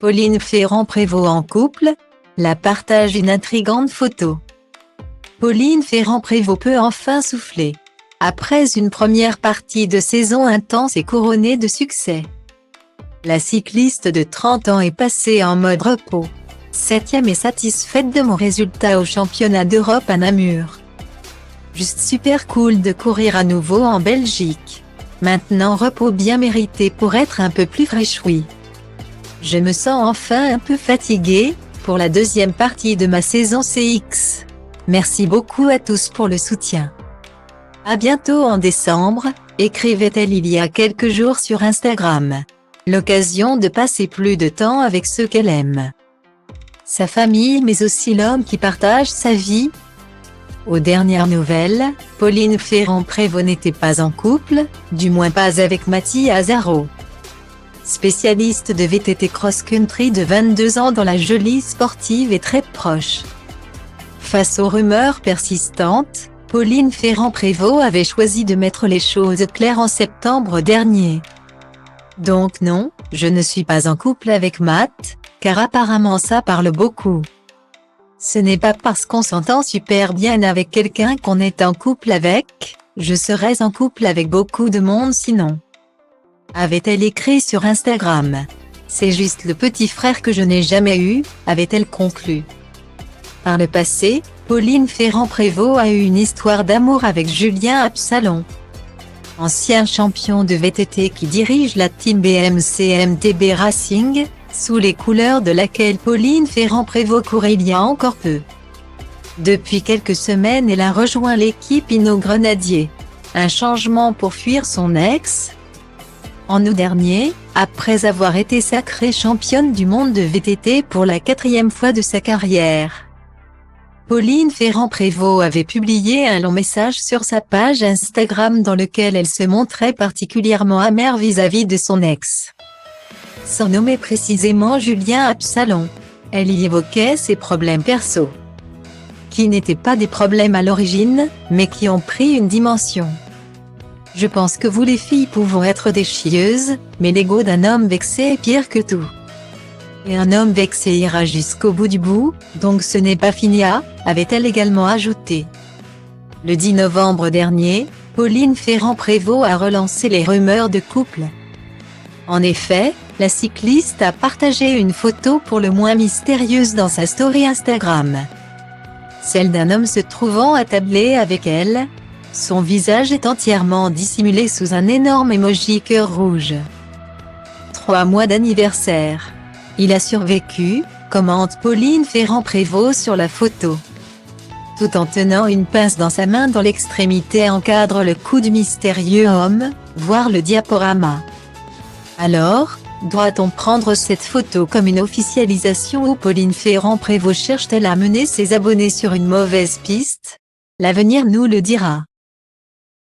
Pauline Ferrand-Prévot en couple, la partage une intrigante photo. Pauline Ferrand-Prévot peut enfin souffler. Après une première partie de saison intense et couronnée de succès. La cycliste de 30 ans est passée en mode repos. 7e et satisfaite de mon résultat au championnat d'Europe à Namur. Juste super cool de courir à nouveau en Belgique. Maintenant repos bien mérité pour être un peu plus fraîchoui. Je me sens enfin un peu fatiguée, pour la deuxième partie de ma saison CX. Merci beaucoup à tous pour le soutien. À bientôt en décembre, écrivait-elle il y a quelques jours sur Instagram. L'occasion de passer plus de temps avec ceux qu'elle aime. Sa famille mais aussi l'homme qui partage sa vie. Aux dernières nouvelles, Pauline Ferrand-Prévot n'était pas en couple, du moins pas avec Mathieu Azaro. Spécialiste de VTT cross-country de 22 ans dont la jolie sportive est très proche. Face aux rumeurs persistantes, Pauline Ferrand-Prévot avait choisi de mettre les choses claires en septembre dernier. Donc non, je ne suis pas en couple avec Matt, car apparemment ça parle beaucoup. Ce n'est pas parce qu'on s'entend super bien avec quelqu'un qu'on est en couple avec, je serais en couple avec beaucoup de monde sinon. Avait-elle écrit sur Instagram. C'est juste le petit frère que je n'ai jamais eu, avait-elle conclu. Par le passé, Pauline Ferrand-Prévot a eu une histoire d'amour avec Julien Absalon. Ancien champion de VTT qui dirige la team BMC MTB Racing, sous les couleurs de laquelle Pauline Ferrand-Prévot courait il y a encore peu. Depuis quelques semaines elle a rejoint l'équipe Hinault Grenadier. Un changement pour fuir son ex. En août dernier, après avoir été sacrée championne du monde de VTT pour la 4e fois de sa carrière. Pauline Ferrand-Prévot avait publié un long message sur sa page Instagram dans lequel elle se montrait particulièrement amère vis-à-vis de son ex. Sans nommer précisément Julien Absalon, elle y évoquait ses problèmes perso. Qui n'étaient pas des problèmes à l'origine, mais qui ont pris une dimension. Je pense que vous les filles pouvons être des chieuses, mais l'ego d'un homme vexé est pire que tout. Et un homme vexé ira jusqu'au bout du bout, donc ce n'est pas fini avait-elle également ajouté. Le 10 novembre dernier, Pauline Ferrand-Prévot a relancé les rumeurs de couple. En effet, la cycliste a partagé une photo pour le moins mystérieuse dans sa story Instagram. Celle d'un homme se trouvant attablé avec elle. Son visage est entièrement dissimulé sous un énorme emoji cœur rouge. 3 mois d'anniversaire. Il a survécu, commente Pauline Ferrand-Prévot sur la photo. Tout en tenant une pince dans sa main dont l'extrémité encadre le cou du mystérieux homme, voir le diaporama. Alors, doit-on prendre cette photo comme une officialisation ou Pauline Ferrand-Prévot cherche-t-elle à mener ses abonnés sur une mauvaise piste? L'avenir nous le dira.